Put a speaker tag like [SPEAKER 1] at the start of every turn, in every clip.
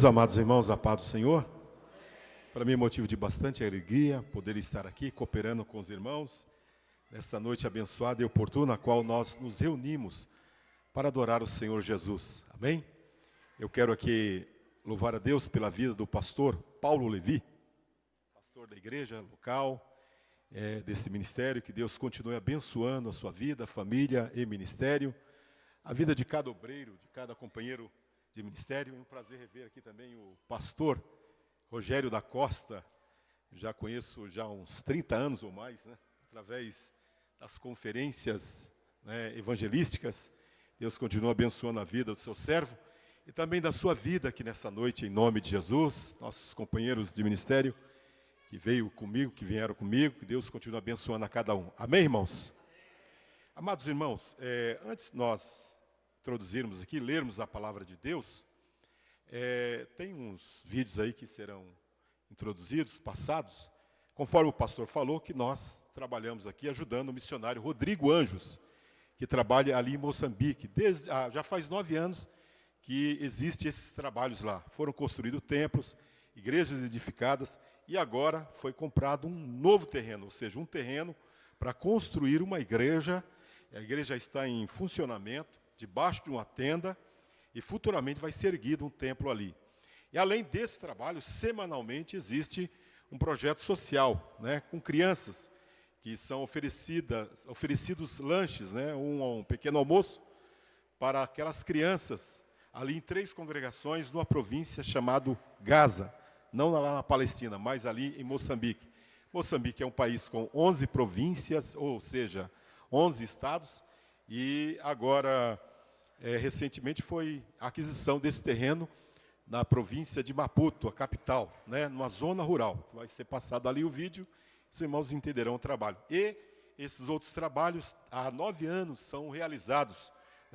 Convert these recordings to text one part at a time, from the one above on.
[SPEAKER 1] Meus amados irmãos, a paz do Senhor, para mim é motivo de bastante alegria poder estar aqui cooperando com os irmãos nesta noite abençoada e oportuna, na qual nós nos reunimos para adorar o Senhor Jesus. Amém? Eu quero aqui louvar a Deus pela vida do pastor Paulo Levi, pastor da igreja local, desse ministério, que Deus continue abençoando a sua vida, família e ministério, a vida de cada obreiro, de cada companheiro de ministério. É um prazer rever aqui também o pastor Rogério da Costa. Já conheço já há uns 30 anos ou mais, através das conferências evangelísticas. Deus continua abençoando a vida do seu servo e também da sua vida aqui nessa noite, em nome de Jesus. Nossos companheiros de ministério que veio comigo, que vieram comigo, que Deus continue abençoando a cada um. Amém, irmãos? Amados irmãos, antes nós introduzirmos aqui, lermos a palavra de Deus, tem uns vídeos aí que serão introduzidos, passados, conforme o pastor falou, que nós trabalhamos aqui ajudando o missionário Rodrigo Anjos, que trabalha ali em Moçambique. Já faz 9 anos que existem esses trabalhos lá. Foram construídos templos, igrejas edificadas, e agora foi comprado um novo terreno, ou seja, um terreno para construir uma igreja. A igreja está em funcionamento, debaixo de uma tenda, e futuramente vai ser erguido um templo ali. E além desse trabalho, semanalmente existe um projeto social, com crianças, que são oferecidos lanches, um pequeno almoço, para aquelas crianças, ali em 3 congregações, numa província chamada Gaza, não lá na Palestina, mas ali em Moçambique. Moçambique é um país com 11 províncias, ou seja, 11 estados, e agora, recentemente, foi a aquisição desse terreno na província de Maputo, a capital, numa zona rural. Vai ser passado ali o vídeo, os irmãos entenderão o trabalho. E esses outros trabalhos, há 9 anos, são realizados.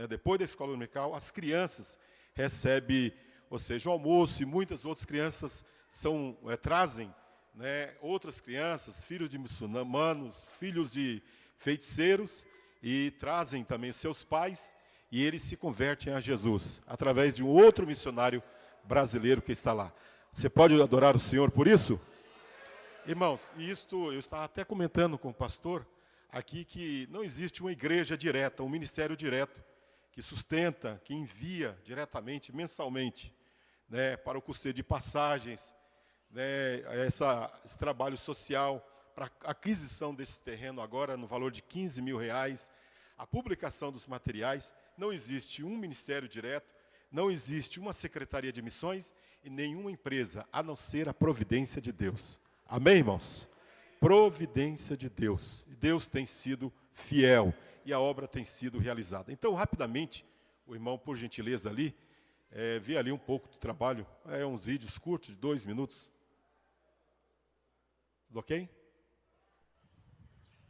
[SPEAKER 1] Depois da escola dominical, as crianças recebem, ou seja, o almoço, e muitas outras crianças trazem outras crianças, filhos de muçulmanos, filhos de feiticeiros, e trazem também seus pais, e eles se convertem a Jesus, através de um outro missionário brasileiro que está lá. Você pode adorar o Senhor por isso? Irmãos, eu estava até comentando com o pastor aqui que não existe uma igreja direta, um ministério direto, que sustenta, que envia diretamente, mensalmente, para o custeio de passagens, esse trabalho social, para a aquisição desse terreno agora no valor de R$15 mil, a publicação dos materiais. Não existe um ministério direto, não existe uma secretaria de missões e nenhuma empresa, a não ser a providência de Deus. Amém, irmãos? Providência de Deus. Deus tem sido fiel e a obra tem sido realizada. Então, rapidamente, o irmão, por gentileza, vê ali um pouco do trabalho, uns vídeos curtos, de 2 minutos. Tudo ok?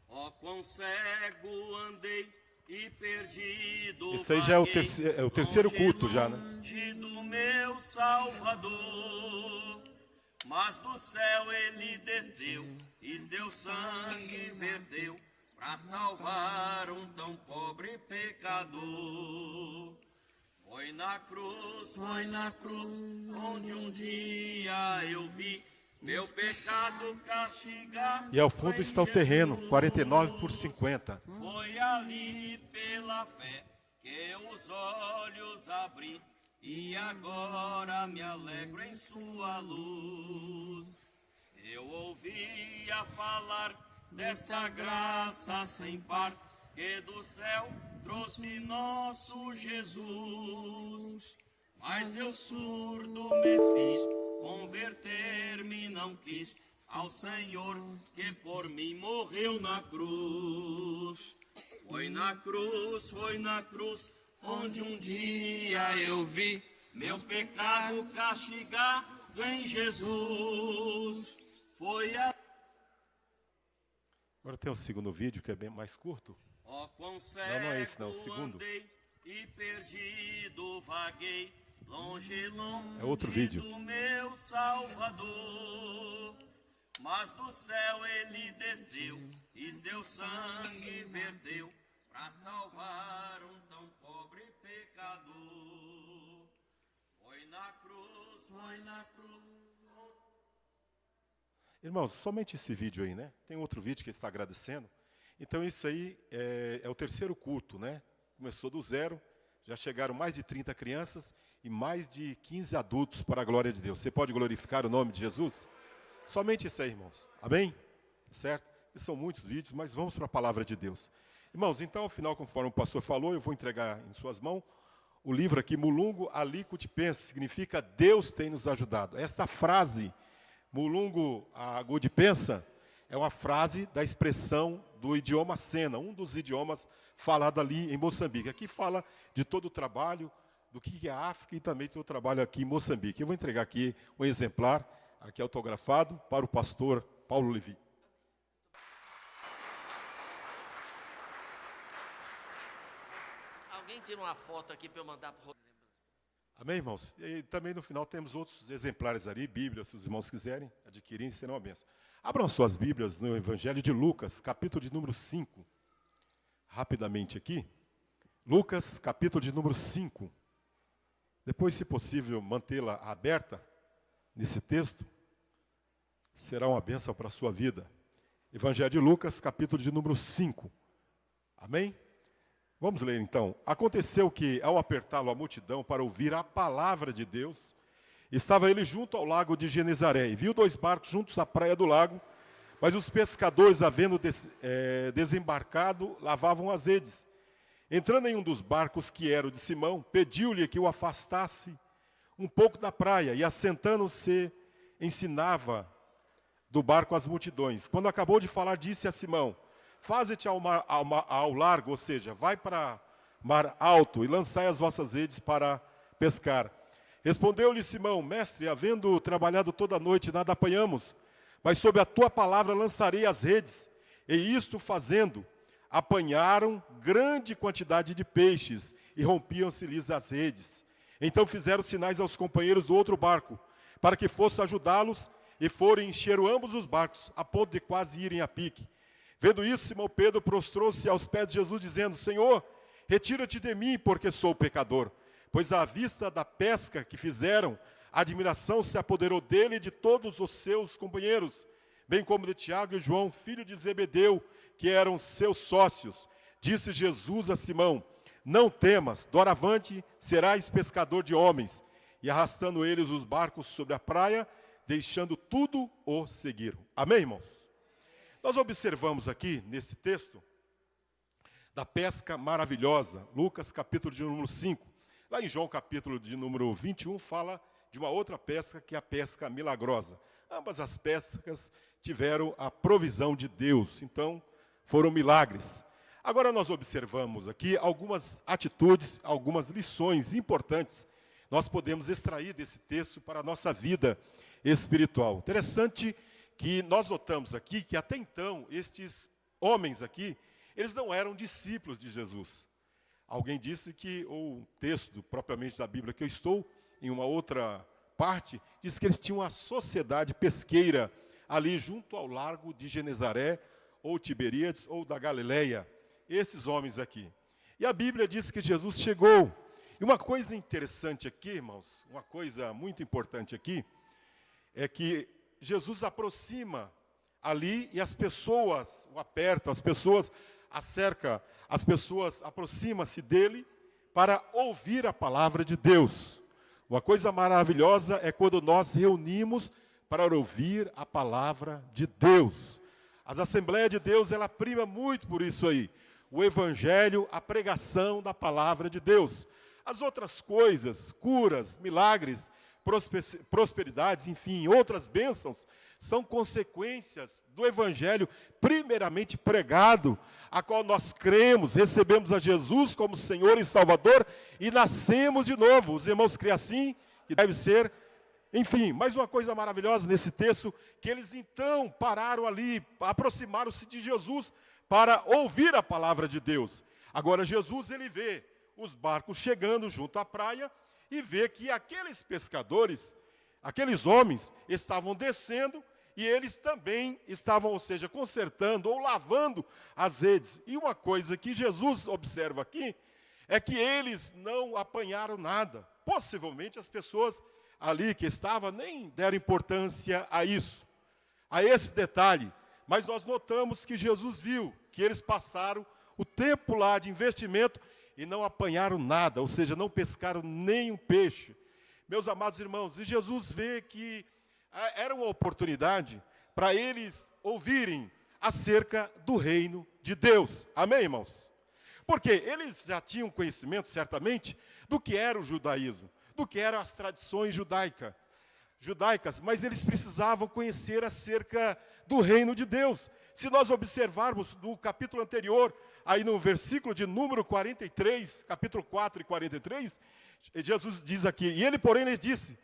[SPEAKER 2] Ó, quão cego andei e perdido.
[SPEAKER 1] Esse aí já é o terceiro culto já,
[SPEAKER 2] longe do meu Salvador, mas do céu ele desceu e seu sangue verteu para salvar um tão pobre pecador. Foi na cruz, onde um dia eu vi meu pecado castigar.
[SPEAKER 1] E ao fundo está o terreno, 49 por 50.
[SPEAKER 2] Foi ali pela fé que os olhos abri, e agora me alegro em sua luz. Eu ouvia falar dessa graça sem par, que do céu trouxe nosso Jesus. Mas eu surdo me fiz, converter-me não quis ao Senhor que por mim morreu na cruz. Foi na cruz, onde um dia eu vi meu pecado castigado em Jesus.
[SPEAKER 1] Agora tem o segundo vídeo, que é bem mais curto.
[SPEAKER 2] Ó, quão cego
[SPEAKER 1] não é esse não, o segundo.
[SPEAKER 2] Andei e perdido vaguei, longe
[SPEAKER 1] é outro vídeo.
[SPEAKER 2] do meu Salvador, mas do céu ele desceu e seu sangue verteu para salvar um tão pobre pecador. Foi na cruz, foi na cruz.
[SPEAKER 1] Irmãos, somente esse vídeo aí, né? Tem outro vídeo que ele está agradecendo. Então, isso aí é o terceiro culto, né? Começou do zero, já chegaram mais de 30 crianças e mais de 15 adultos para a glória de Deus. Você pode glorificar o nome de Jesus? Somente isso aí, irmãos. Amém? Certo? E são muitos vídeos, mas vamos para a palavra de Deus. Irmãos, então, ao final, conforme o pastor falou, eu vou entregar em suas mãos o livro aqui, Mulungu Alicut Pensa, significa Deus tem nos ajudado. Esta frase, Mulungu Alicut Pensa, é uma frase da expressão do idioma Sena, um dos idiomas falados ali em Moçambique. Aqui fala de todo o trabalho, do que é a África e também todo o trabalho aqui em Moçambique. Eu vou entregar aqui um exemplar, aqui autografado, para o pastor Paulo Levi.
[SPEAKER 3] Alguém tira uma foto aqui para eu mandar para o...
[SPEAKER 1] Amém, irmãos? E também no final temos outros exemplares ali, Bíblias, se os irmãos quiserem adquirir, serão uma bênção. Abram suas Bíblias no Evangelho de Lucas, capítulo de número 5. Rapidamente aqui. Lucas, capítulo de número 5. Depois, se possível, mantê-la aberta nesse texto, será uma bênção para a sua vida. Evangelho de Lucas, capítulo de número 5. Amém? Vamos ler então. Aconteceu que, ao apertá-lo a multidão para ouvir a palavra de Deus, estava ele junto ao lago de Genezaré, e viu 2 barcos juntos à praia do lago, mas os pescadores, havendo desembarcado, lavavam as redes. Entrando em um dos barcos, que era o de Simão, pediu-lhe que o afastasse um pouco da praia, e assentando-se, ensinava do barco as multidões. Quando acabou de falar, disse a Simão: faze-te ao largo, ou seja, vai para mar alto e lançai as vossas redes para pescar. Respondeu-lhe Simão: mestre, havendo trabalhado toda a noite, nada apanhamos, mas sob a tua palavra lançarei as redes. E isto fazendo, apanharam grande quantidade de peixes e rompiam-se-lhes as redes. Então fizeram sinais aos companheiros do outro barco, para que fosse ajudá-los, e foram e encheram ambos os barcos, a ponto de quase irem a pique. Vendo isso, Simão Pedro prostrou-se aos pés de Jesus, dizendo: Senhor, retira-te de mim, porque sou pecador. Pois à vista da pesca que fizeram, a admiração se apoderou dele e de todos os seus companheiros, bem como de Tiago e João, filho de Zebedeu, que eram seus sócios. Disse Jesus a Simão: não temas, doravante serás pescador de homens. E arrastando eles os barcos sobre a praia, deixando tudo, o seguiram. Amém, irmãos? Nós observamos aqui, nesse texto, da pesca maravilhosa, Lucas capítulo de número 5. Lá em João capítulo de número 21, fala de uma outra pesca, que é a pesca milagrosa. Ambas as pescas tiveram a provisão de Deus, então foram milagres. Agora nós observamos aqui algumas atitudes, algumas lições importantes nós podemos extrair desse texto para a nossa vida espiritual. Interessante que nós notamos aqui que até então estes homens aqui, eles não eram discípulos de Jesus. Alguém disse que, ou o texto propriamente da Bíblia que eu estou, em uma outra parte, diz que eles tinham uma sociedade pesqueira ali junto ao largo de Genezaré, ou Tiberíades, ou da Galileia. Esses homens aqui. E a Bíblia diz que Jesus chegou. E uma coisa interessante aqui, irmãos, uma coisa muito importante aqui, é que Jesus aproxima ali e as pessoas o apertam, as pessoas acercam, as pessoas aproximam-se dele para ouvir a palavra de Deus. Uma coisa maravilhosa é quando nós reunimos para ouvir a palavra de Deus. As Assembleias de Deus, ela prima muito por isso aí. O Evangelho, a pregação da palavra de Deus. As outras coisas, curas, milagres, prosperidades, enfim, outras bênçãos, são consequências do Evangelho primeiramente pregado, a qual nós cremos, recebemos a Jesus como Senhor e Salvador e nascemos de novo. Os irmãos creem assim, que deve ser. Enfim, mais uma coisa maravilhosa nesse texto, que eles então pararam ali, aproximaram-se de Jesus para ouvir a palavra de Deus. Agora Jesus, ele vê os barcos chegando junto à praia e vê que aqueles pescadores, aqueles homens, estavam descendo e eles também estavam, ou seja, consertando ou lavando as redes. E uma coisa que Jesus observa aqui é que eles não apanharam nada. Possivelmente as pessoas ali que estavam nem deram importância a isso, a esse detalhe. Mas nós notamos que Jesus viu que eles passaram o tempo lá de investimento e não apanharam nada, ou seja, não pescaram nem um peixe. Meus amados irmãos, e Jesus vê que era uma oportunidade para eles ouvirem acerca do reino de Deus. Amém, irmãos? Porque eles já tinham conhecimento, certamente, do que era o judaísmo, do que eram as tradições judaicas, mas eles precisavam conhecer acerca do reino de Deus. Se nós observarmos no capítulo anterior, aí no versículo de número 43, capítulo 4 e 43, Jesus diz aqui, e ele, porém, lhes disse,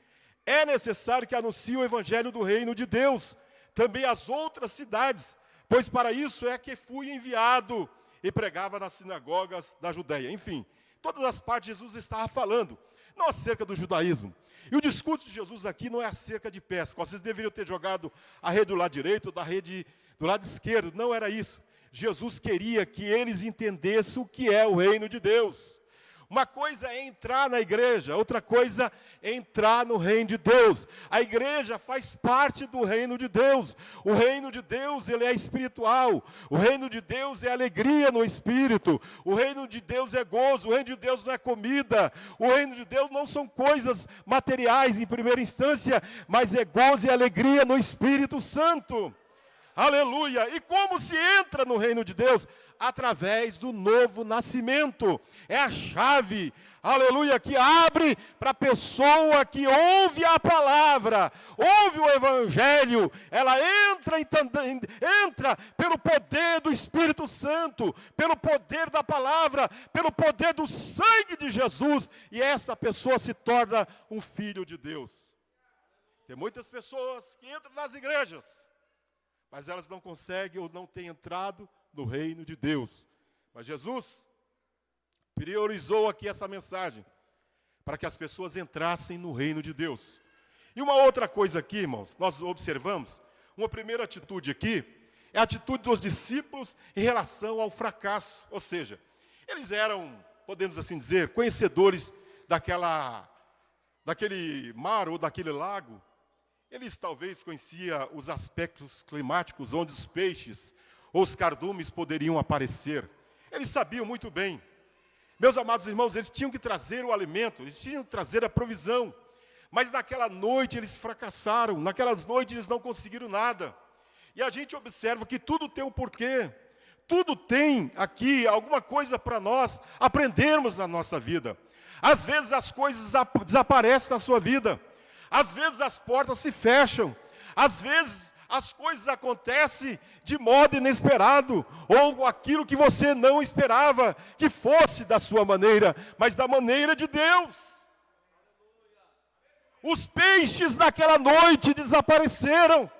[SPEAKER 1] é necessário que anuncie o evangelho do reino de Deus, também às outras cidades, pois para isso é que fui enviado, e pregava nas sinagogas da Judéia. Enfim, todas as partes Jesus estava falando, não acerca do judaísmo. E o discurso de Jesus aqui não é acerca de pesca. Vocês deveriam ter jogado a rede do lado direito, da rede do lado esquerdo. Não era isso. Jesus queria que eles entendessem o que é o reino de Deus. Uma coisa é entrar na igreja, outra coisa é entrar no reino de Deus. A igreja faz parte do reino de Deus. O reino de Deus, ele é espiritual. O reino de Deus é alegria no espírito. O reino de Deus é gozo. O reino de Deus não é comida. O reino de Deus não são coisas materiais em primeira instância, mas é gozo e alegria no Espírito Santo. Aleluia! E como se entra no reino de Deus? Através do novo nascimento. É a chave, aleluia, que abre para a pessoa que ouve a palavra, ouve o evangelho, ela entra pelo poder do Espírito Santo, pelo poder da palavra, pelo poder do sangue de Jesus, e essa pessoa se torna um filho de Deus. Tem muitas pessoas que entram nas igrejas, mas elas não conseguem ou não têm entrado no reino de Deus. Mas Jesus priorizou aqui essa mensagem, para que as pessoas entrassem no reino de Deus. E uma outra coisa aqui, irmãos, nós observamos, uma primeira atitude aqui, é a atitude dos discípulos em relação ao fracasso. Ou seja, eles eram, podemos assim dizer, conhecedores daquele mar ou daquele lago. Eles talvez conheciam os aspectos climáticos, onde os peixes ou os cardumes poderiam aparecer. Eles sabiam muito bem. Meus amados irmãos, eles tinham que trazer o alimento, eles tinham que trazer a provisão. Mas naquela noite eles fracassaram, naquelas noites eles não conseguiram nada. E a gente observa que tudo tem um porquê. Tudo tem aqui alguma coisa para nós aprendermos na nossa vida. Às vezes as coisas desaparecem na sua vida. Às vezes as portas se fecham, às vezes as coisas acontecem de modo inesperado, ou aquilo que você não esperava que fosse da sua maneira, mas da maneira de Deus. Os peixes naquela noite desapareceram,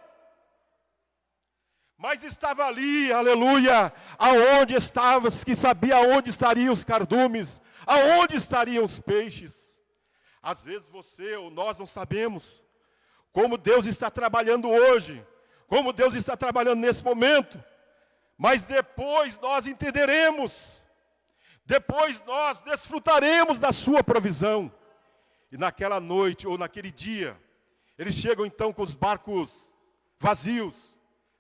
[SPEAKER 1] mas estava ali, aleluia, aonde estava, que sabia aonde estariam os cardumes, aonde estariam os peixes. Às vezes você ou nós não sabemos como Deus está trabalhando hoje, como Deus está trabalhando nesse momento, mas depois nós entenderemos, depois nós desfrutaremos da sua provisão. E naquela noite ou naquele dia, eles chegam então com os barcos vazios,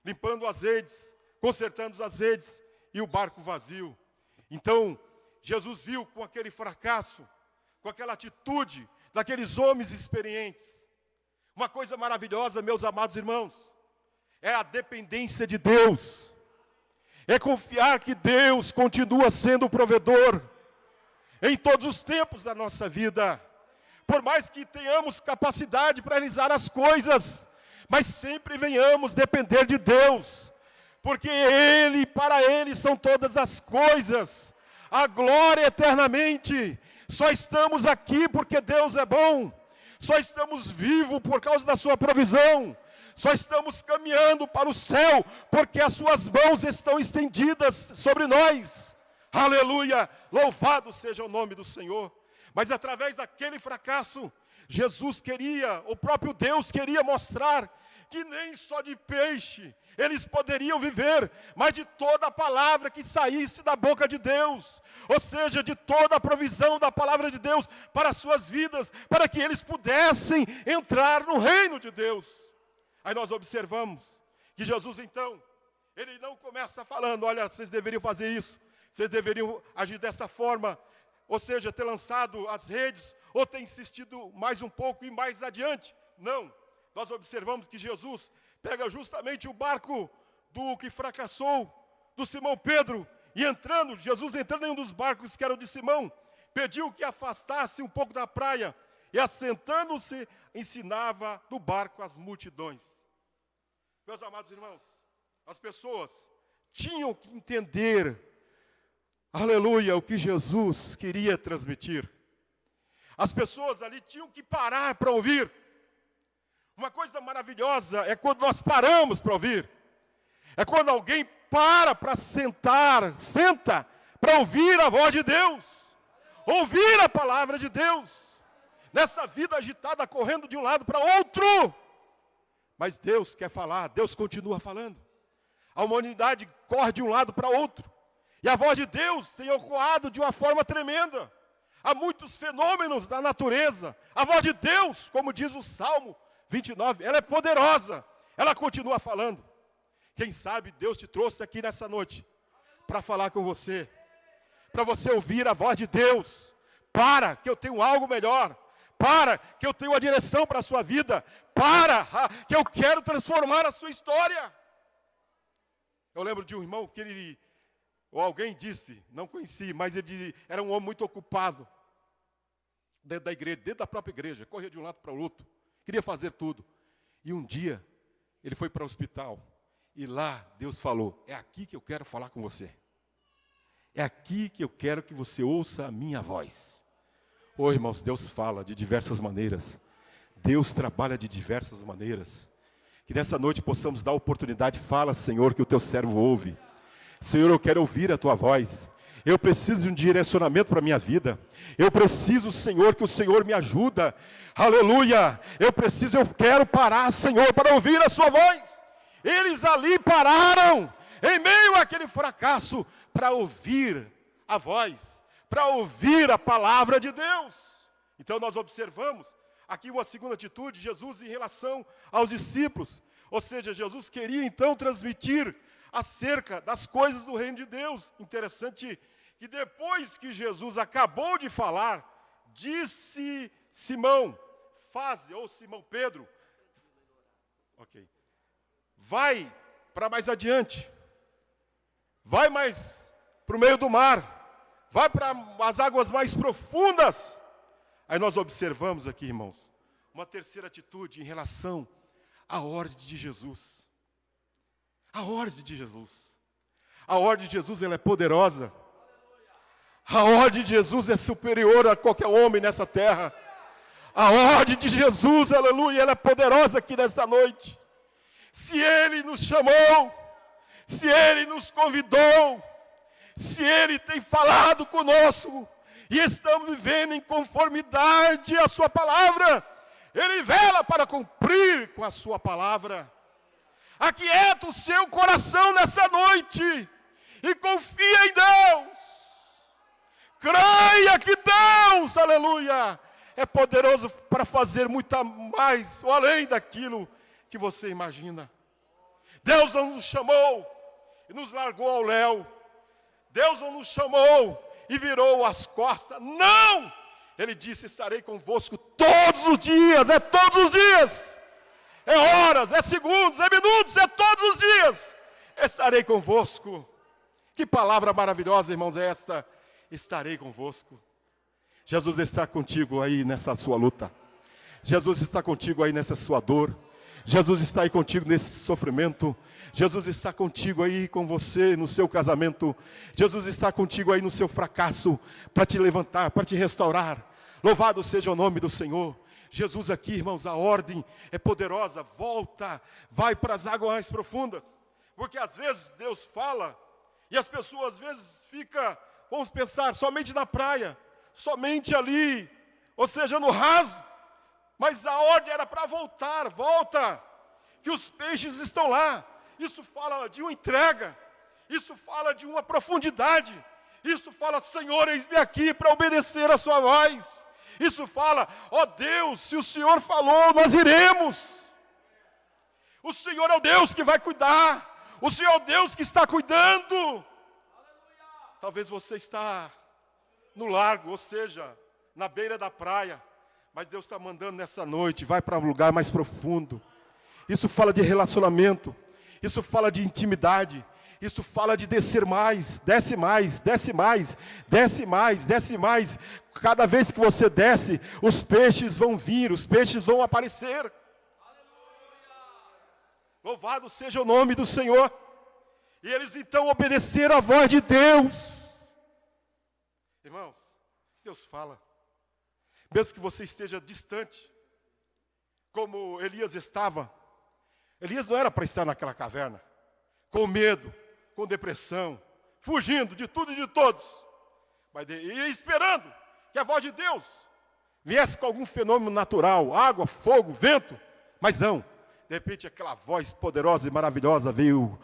[SPEAKER 1] limpando as redes, consertando as redes e o barco vazio. Então, Jesus viu com aquele fracasso, com aquela atitude daqueles homens experientes. Uma coisa maravilhosa, meus amados irmãos, é a dependência de Deus. É confiar que Deus continua sendo o provedor em todos os tempos da nossa vida. Por mais que tenhamos capacidade para realizar as coisas, mas sempre venhamos depender de Deus, porque Ele, para Ele são todas as coisas, a glória eternamente. Só estamos aqui porque Deus é bom, só estamos vivos por causa da sua provisão, só estamos caminhando para o céu porque as suas mãos estão estendidas sobre nós. Aleluia, louvado seja o nome do Senhor. Mas através daquele fracasso, Jesus queria, o próprio Deus queria mostrar que nem só de peixe eles poderiam viver, mas de toda a palavra que saísse da boca de Deus, ou seja, de toda a provisão da palavra de Deus para as suas vidas, para que eles pudessem entrar no reino de Deus. Aí nós observamos que Jesus então, ele não começa falando, olha, vocês deveriam fazer isso, vocês deveriam agir dessa forma, ou seja, ter lançado as redes, ou ter insistido mais um pouco e mais adiante. Não, nós observamos que Jesus pega justamente o barco do que fracassou, do Simão Pedro, e Jesus entrando em um dos barcos que era o de Simão, pediu que afastasse um pouco da praia, e assentando-se, ensinava no barco as multidões. Meus amados irmãos, as pessoas tinham que entender, aleluia, o que Jesus queria transmitir. As pessoas ali tinham que parar para ouvir. Uma coisa maravilhosa é quando nós paramos para ouvir. É quando alguém para senta para ouvir a voz de Deus. Ouvir a palavra de Deus. Nessa vida agitada, correndo de um lado para outro. Mas Deus quer falar, Deus continua falando. A humanidade corre de um lado para outro. E a voz de Deus tem ecoado de uma forma tremenda. Há muitos fenômenos da natureza. A voz de Deus, como diz o Salmo 29, ela é poderosa. Ela continua falando. Quem sabe Deus te trouxe aqui nessa noite para falar com você. Para você ouvir a voz de Deus. Para, que eu tenho algo melhor. Para, que eu tenho a direção para a sua vida. Para, que eu quero transformar a sua história. Eu lembro de um irmão que ou alguém disse, não conheci, mas ele era um homem muito ocupado. Dentro da igreja, dentro da própria igreja, corria de um lado para o outro. Queria fazer tudo. E um dia, ele foi para o hospital. E lá, Deus falou, é aqui que eu quero falar com você. É aqui que eu quero que você ouça a minha voz. Ô irmãos, Deus fala de diversas maneiras. Deus trabalha de diversas maneiras. Que nessa noite possamos dar a oportunidade. Fala, Senhor, que o teu servo ouve. Senhor, eu quero ouvir a tua voz. Eu preciso de um direcionamento para a minha vida. Eu preciso, Senhor, que o Senhor me ajuda. Aleluia. Eu quero parar, Senhor, para ouvir a sua voz. Eles ali pararam, em meio àquele fracasso, para ouvir a voz, para ouvir a palavra de Deus. Então nós observamos aqui uma segunda atitude de Jesus em relação aos discípulos. Ou seja, Jesus queria então transmitir acerca das coisas do reino de Deus. Interessante que depois que Jesus acabou de falar, disse Simão Pedro, vai para mais adiante, vai mais para o meio do mar, vai para as águas mais profundas. Aí nós observamos aqui, irmãos, uma terceira atitude em relação à ordem de Jesus. A ordem de Jesus. A ordem de Jesus, ela é poderosa. A ordem de Jesus é superior a qualquer homem nessa terra. A ordem de Jesus, aleluia, ela é poderosa aqui nessa noite. Se Ele nos chamou, se Ele nos convidou, se Ele tem falado conosco, e estamos vivendo em conformidade à sua palavra, Ele vela para cumprir com a sua palavra. Aquieta o seu coração nessa noite e confia em Deus. Creia que Deus, aleluia, é poderoso para fazer muito mais ou além daquilo que você imagina. Deus não nos chamou e nos largou ao léu. Deus não nos chamou e virou as costas. Não! Ele disse, estarei convosco todos os dias, é todos os dias. É horas, é segundos, é minutos, é todos os dias. Estarei convosco. Que palavra maravilhosa, irmãos, é esta? Estarei convosco. Jesus está contigo aí nessa sua luta. Jesus está contigo aí nessa sua dor. Jesus está aí contigo nesse sofrimento. Jesus está contigo aí com você no seu casamento. Jesus está contigo aí no seu fracasso, para te levantar, para te restaurar. Louvado seja o nome do Senhor. Jesus aqui, irmãos, a ordem é poderosa. Volta, vai para as águas mais profundas. Porque às vezes Deus fala, e as pessoas às vezes ficam, vamos pensar, somente na praia, somente ali, ou seja, no raso. Mas a ordem era para voltar, volta. que os peixes estão lá. Isso fala de uma entrega, isso fala de uma profundidade, isso fala, Senhor, eis-me aqui para obedecer a sua voz. Isso fala, ó Deus, se o Senhor falou, nós iremos. O Senhor é o Deus que vai cuidar, o Senhor é o Deus que está cuidando. Talvez você está no largo, ou seja, na beira da praia, mas Deus está mandando nessa noite, vai para um lugar mais profundo. Isso fala de relacionamento, isso fala de intimidade, isso fala de descer mais, desce mais, desce mais, desce mais, desce mais. Cada vez que você desce, os peixes vão vir, os peixes vão aparecer. Louvado seja o nome do Senhor. E eles então obedeceram a voz de Deus. Irmãos, Deus fala. Mesmo que você esteja distante, como Elias estava. Elias não era para estar naquela caverna, com medo, com depressão, fugindo de tudo e de todos. Mas ia esperando que a voz de Deus viesse com algum fenômeno natural, água, fogo, vento. Mas não, de repente aquela voz poderosa e maravilhosa veio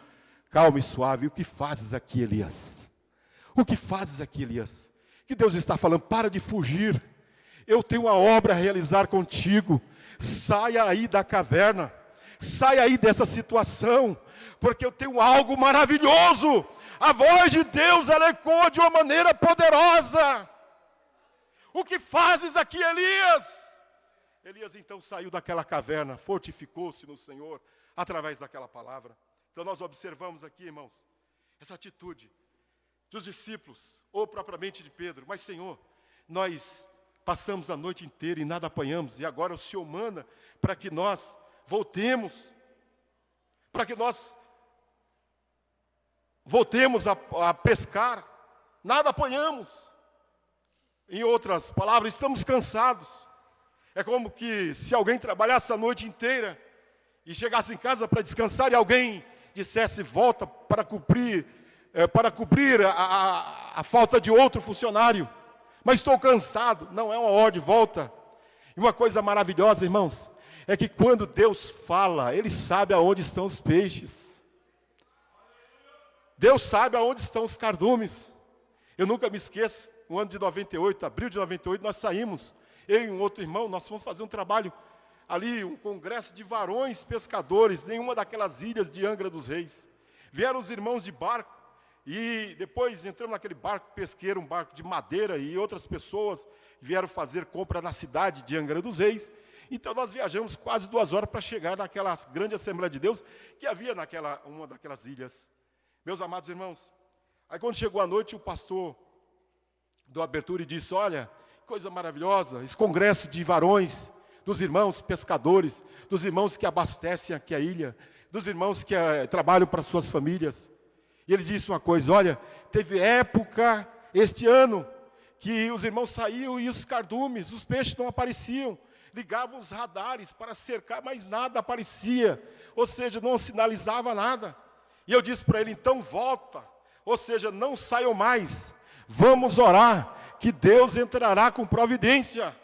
[SPEAKER 1] calma e suave. O que fazes aqui, Elias? O que fazes aqui, Elias? Que Deus está falando, para de fugir. Eu tenho uma obra a realizar contigo. Saia aí da caverna. Saia aí dessa situação. Porque eu tenho algo maravilhoso. A voz de Deus, ela ecoa de uma maneira poderosa. O que fazes aqui, Elias? Elias então saiu daquela caverna, fortificou-se no Senhor, através daquela palavra. Então nós observamos aqui, irmãos, essa atitude dos discípulos, ou propriamente de Pedro. Mas, Senhor, nós passamos a noite inteira e nada apanhamos, e agora o Senhor manda para que nós voltemos, para que nós voltemos a pescar, nada apanhamos. Em outras palavras, estamos cansados. É como que se alguém trabalhasse a noite inteira e chegasse em casa para descansar e alguém dissesse, volta para cobrir a falta de outro funcionário. Mas estou cansado. Não é uma ordem, volta. E uma coisa maravilhosa, irmãos, é que quando Deus fala, Ele sabe aonde estão os peixes. Deus sabe aonde estão os cardumes. Eu nunca me esqueço, no ano de 98, abril de 98, nós saímos, eu e um outro irmão, nós fomos fazer um trabalho ali, um congresso de varões pescadores, nenhuma daquelas ilhas de Angra dos Reis. Vieram os irmãos de barco, e depois entramos naquele barco pesqueiro, um barco de madeira, e outras pessoas vieram fazer compra na cidade de Angra dos Reis. Então nós viajamos quase 2 horas para chegar naquela grande Assembleia de Deus, que havia uma daquelas ilhas. Meus amados irmãos, aí quando chegou a noite, o pastor deu abertura e disse, olha, coisa maravilhosa, esse congresso de varões, dos irmãos pescadores, dos irmãos que abastecem aqui a ilha, dos irmãos que trabalham para suas famílias. E ele disse uma coisa, olha, teve época este ano que os irmãos saíam e os cardumes, os peixes não apareciam, ligavam os radares para cercar, mas nada aparecia, ou seja, não sinalizava nada. E eu disse para ele, então volta, ou seja, não saiam mais, vamos orar, que Deus entrará com providência.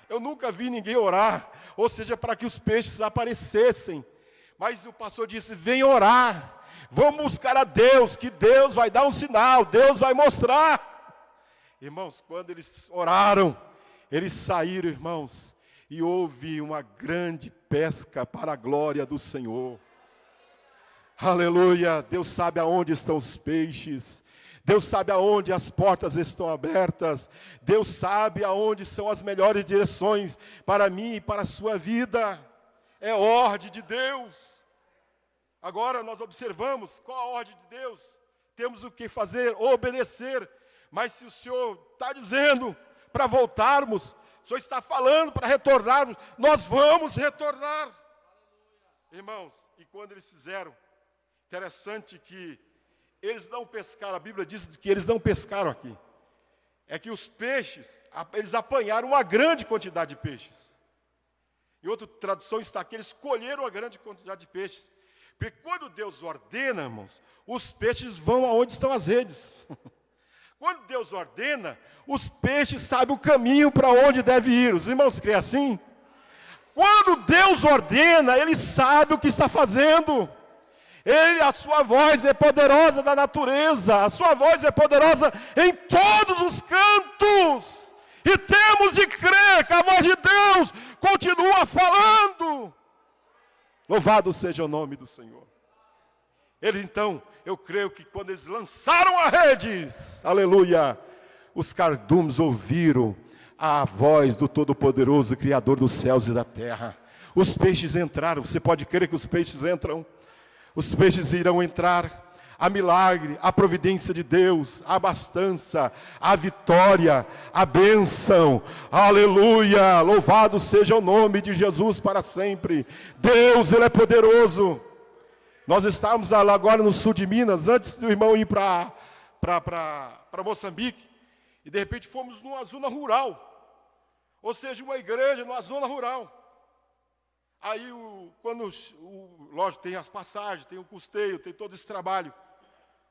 [SPEAKER 1] Eu nunca vi ninguém orar, ou seja, para que os peixes aparecessem. Mas o pastor disse, vem orar, vamos buscar a Deus, que Deus vai dar um sinal, Deus vai mostrar. Irmãos, quando eles oraram, eles saíram, irmãos, e houve uma grande pesca para a glória do Senhor. Aleluia, Deus sabe aonde estão os peixes, Deus sabe aonde as portas estão abertas, Deus sabe aonde são as melhores direções para mim e para a sua vida, é ordem de Deus. Agora nós observamos qual a ordem de Deus, temos o que fazer, obedecer, mas se o Senhor está dizendo para voltarmos, o Senhor está falando para retornarmos, nós vamos retornar. Irmãos, e quando eles fizeram, interessante que eles não pescaram, a Bíblia diz que eles não pescaram aqui. É que os peixes, eles apanharam uma grande quantidade de peixes. Em outra tradução está que eles colheram uma grande quantidade de peixes. Porque quando Deus ordena, irmãos, os peixes vão aonde estão as redes. Quando Deus ordena, os peixes sabem o caminho para onde deve ir. Os irmãos creem assim? quando Deus ordena, Ele sabe o que está fazendo. A sua voz é poderosa da natureza, a sua voz é poderosa em todos os cantos. E temos de crer que a voz de Deus continua falando. Louvado seja o nome do Senhor. Eles então, eu creio que quando eles lançaram a rede, aleluia, os cardumes ouviram a voz do Todo-Poderoso, Criador dos céus e da terra. Os peixes entraram, você pode crer que os peixes entram? Os peixes irão entrar. A milagre, a providência de Deus, a abastança, a vitória, a bênção, aleluia, louvado seja o nome de Jesus para sempre. Deus, Ele é poderoso. Nós estávamos lá agora no sul de Minas, antes do irmão ir para Moçambique, e de repente fomos numa zona rural, ou seja, uma igreja numa zona rural. Aí, lógico, tem as passagens, tem o custeio, tem todo esse trabalho.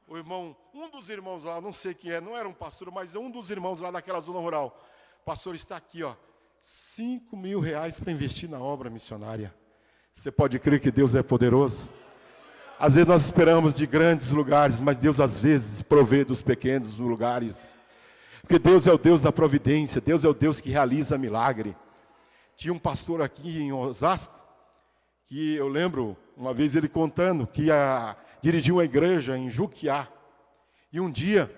[SPEAKER 1] O irmão, um dos irmãos lá, não sei quem é, não era um pastor, mas um dos irmãos lá naquela zona rural. Pastor, está aqui, ó, R$5.000 para investir na obra missionária. Você pode crer que Deus é poderoso? Às vezes nós esperamos de grandes lugares, mas Deus às vezes provê dos pequenos lugares. Porque Deus é o Deus da providência, Deus é o Deus que realiza milagre. Tinha um pastor aqui em Osasco, que eu lembro, uma vez ele contando, que ia dirigir uma igreja em Juquiá. E um dia,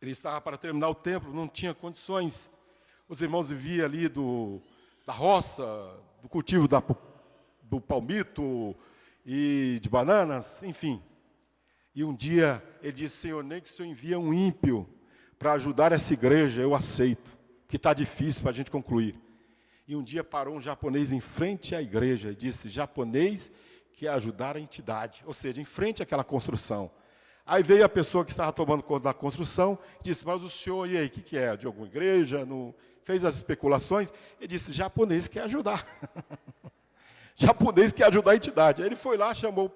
[SPEAKER 1] ele estava para terminar o templo, não tinha condições. Os irmãos viviam ali da roça, do cultivo do palmito e de bananas, enfim. E um dia, ele disse, Senhor, nem que o Senhor envia um ímpio para ajudar essa igreja, eu aceito, porque está difícil para a gente concluir. E um dia parou um japonês em frente à igreja e disse, japonês quer ajudar a entidade, ou seja, em frente àquela construção. Aí veio a pessoa que estava tomando conta da construção e disse, mas o senhor, e aí, o que é? De alguma igreja? Fez as especulações e disse, japonês quer ajudar. Japonês quer ajudar a entidade. Aí ele foi lá, chamou o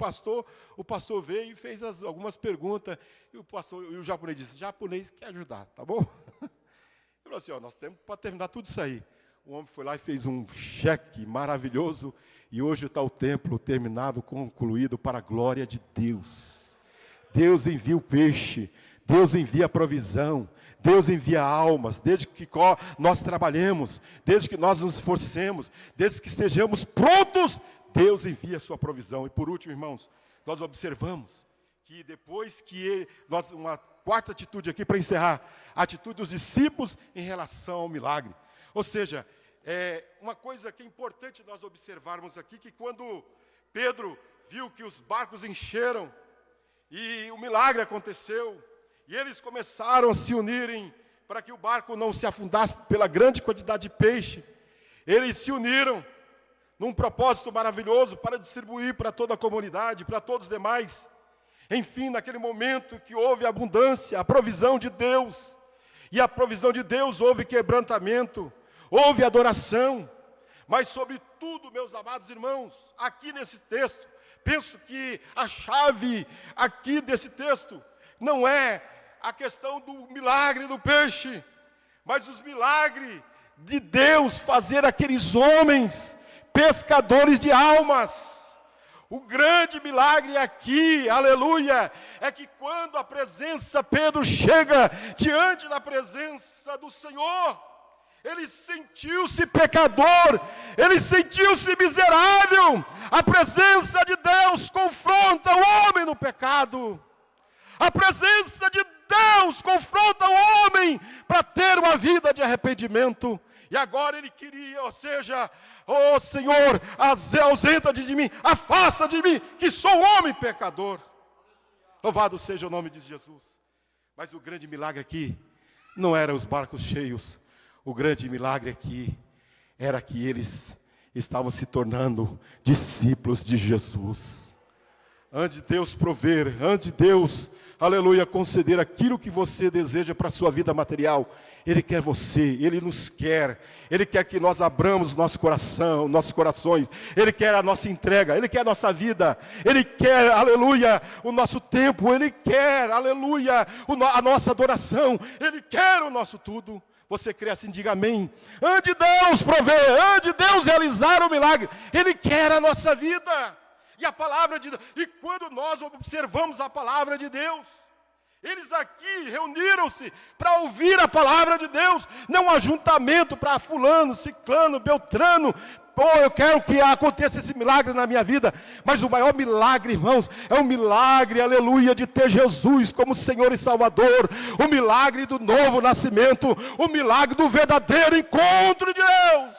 [SPEAKER 1] pastor veio e fez algumas perguntas, e o japonês disse, japonês quer ajudar, tá bom? Ele falou assim, nós temos para terminar tudo isso aí. O homem foi lá e fez um cheque maravilhoso, e hoje está o templo terminado, concluído para a glória de Deus. Deus envia o peixe, Deus envia a provisão, Deus envia almas, desde que nós trabalhemos, desde que nós nos esforcemos, desde que estejamos prontos, Deus envia a sua provisão. E por último, irmãos, nós observamos que depois que uma quarta atitude aqui para encerrar, a atitude dos discípulos em relação ao milagre. Ou seja, uma coisa que é importante nós observarmos aqui, que quando Pedro viu que os barcos encheram, e o milagre aconteceu, e eles começaram a se unirem para que o barco não se afundasse pela grande quantidade de peixe, eles se uniram num propósito maravilhoso para distribuir para toda a comunidade, para todos os demais. Enfim, naquele momento que houve abundância, a provisão de Deus, e a provisão de Deus houve quebrantamento, houve adoração, mas sobretudo, meus amados irmãos, aqui nesse texto, penso que a chave aqui desse texto não é a questão do milagre do peixe, mas os milagres de Deus fazer aqueles homens pescadores de almas. O grande milagre aqui, aleluia, é que quando a presença, Pedro chega diante da presença do Senhor, ele sentiu-se pecador, ele sentiu-se miserável. A presença de Deus confronta o homem no pecado. A presença de Deus confronta o homem para ter uma vida de arrependimento. E agora ele queria, ou seja, Senhor, ausenta-te de mim, afasta de mim, que sou um homem pecador. Louvado seja o nome de Jesus. Mas o grande milagre aqui não eram os barcos cheios. O grande milagre aqui era que eles estavam se tornando discípulos de Jesus. Antes de Deus prover, antes de Deus, aleluia, conceder aquilo que você deseja para a sua vida material, Ele quer você, Ele nos quer, Ele quer que nós abramos nosso coração, nossos corações, Ele quer a nossa entrega, Ele quer a nossa vida, Ele quer, aleluia, o nosso tempo, Ele quer, aleluia, a nossa adoração, Ele quer o nosso tudo. Você crê assim, diga amém. Ande Deus prover, ande Deus realizar o milagre. Ele quer a nossa vida. E a palavra de Deus. E quando nós observamos a palavra de Deus, eles aqui reuniram-se para ouvir a palavra de Deus. Não um ajuntamento para fulano, ciclano, beltrano. Pô, eu quero que aconteça esse milagre na minha vida. Mas o maior milagre, irmãos, é o milagre, aleluia, de ter Jesus como Senhor e Salvador. O milagre do novo nascimento. O milagre do verdadeiro encontro de Deus.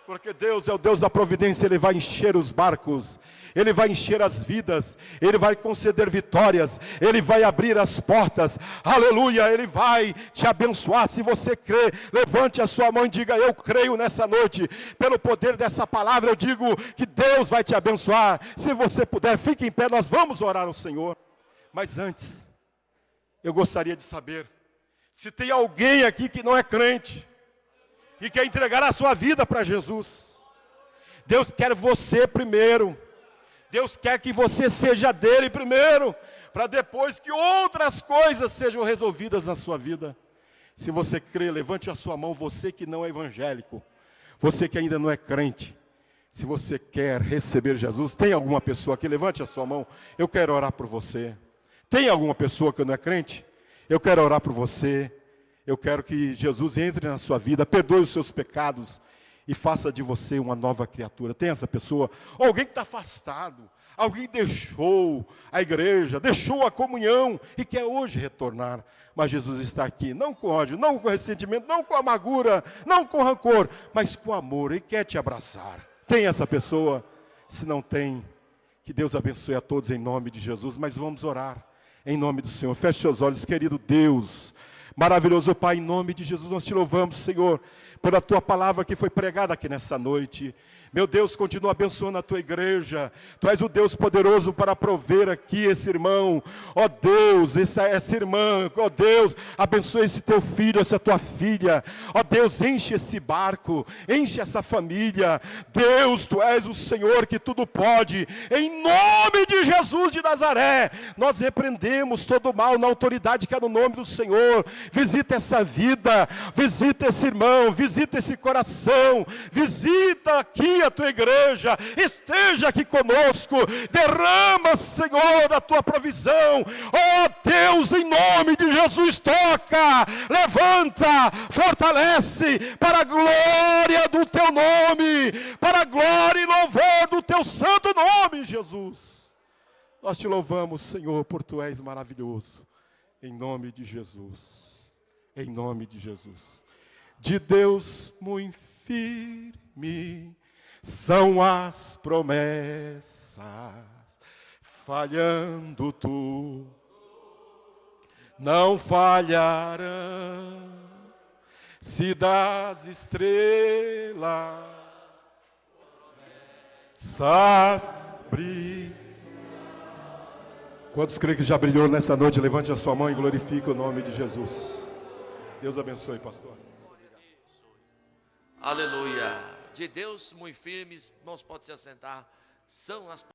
[SPEAKER 1] Porque Deus é o Deus da providência, Ele vai encher os barcos, Ele vai encher as vidas, Ele vai conceder vitórias, Ele vai abrir as portas, aleluia, Ele vai te abençoar. Se você crê, levante a sua mão e diga: eu creio nessa noite, pelo poder dessa palavra eu digo que Deus vai te abençoar. Se você puder, fique em pé, nós vamos orar ao Senhor. Mas antes, eu gostaria de saber, se tem alguém aqui que não é crente, e quer entregar a sua vida para Jesus. Deus quer você primeiro. Deus quer que você seja dele primeiro, para depois que outras coisas sejam resolvidas na sua vida. Se você crê, levante a sua mão, você que não é evangélico, você que ainda não é crente. Se você quer receber Jesus, tem alguma pessoa aqui? Levante a sua mão, eu quero orar por você. Tem alguma pessoa que não é crente? Eu quero orar por você. Eu quero que Jesus entre na sua vida, perdoe os seus pecados e faça de você uma nova criatura. Tem essa pessoa? Ou alguém que está afastado, alguém deixou a igreja, deixou a comunhão e quer hoje retornar. Mas Jesus está aqui, não com ódio, não com ressentimento, não com amargura, não com rancor, mas com amor, e quer te abraçar. Tem essa pessoa? Se não tem, que Deus abençoe a todos em nome de Jesus. Mas vamos orar em nome do Senhor. Feche seus olhos, querido Deus. Maravilhoso Pai, em nome de Jesus nós te louvamos, Senhor, por a tua palavra que foi pregada aqui nessa noite. Meu Deus, continua abençoando a tua igreja. Tu és o Deus poderoso para prover aqui esse irmão. Ó Deus, essa irmã, ó Deus, abençoa esse teu filho, essa tua filha. Ó Deus, enche esse barco, enche essa família. Deus, tu és o Senhor que tudo pode. Em nome de Jesus de Nazaré, nós repreendemos todo o mal na autoridade que é no nome do Senhor. Visita essa vida, visita esse irmão, visita esse coração, visita aqui a tua igreja, esteja aqui conosco, derrama, Senhor, a tua provisão. Ó Deus, em nome de Jesus, toca, levanta, fortalece, para a glória do teu nome, para a glória e louvor do teu santo nome, Jesus. Nós te louvamos, Senhor, por tu és maravilhoso, em nome de Jesus, em nome de Jesus. De Deus muito firme são as promessas, falhando tu, não falharão. Se das estrelas brilham. Quantos creem que já brilhou nessa noite? Levante a sua mão e glorifique o nome de Jesus. Deus abençoe, pastor.
[SPEAKER 3] Aleluia. De Deus muito firmes, irmãos, pode se assentar, são as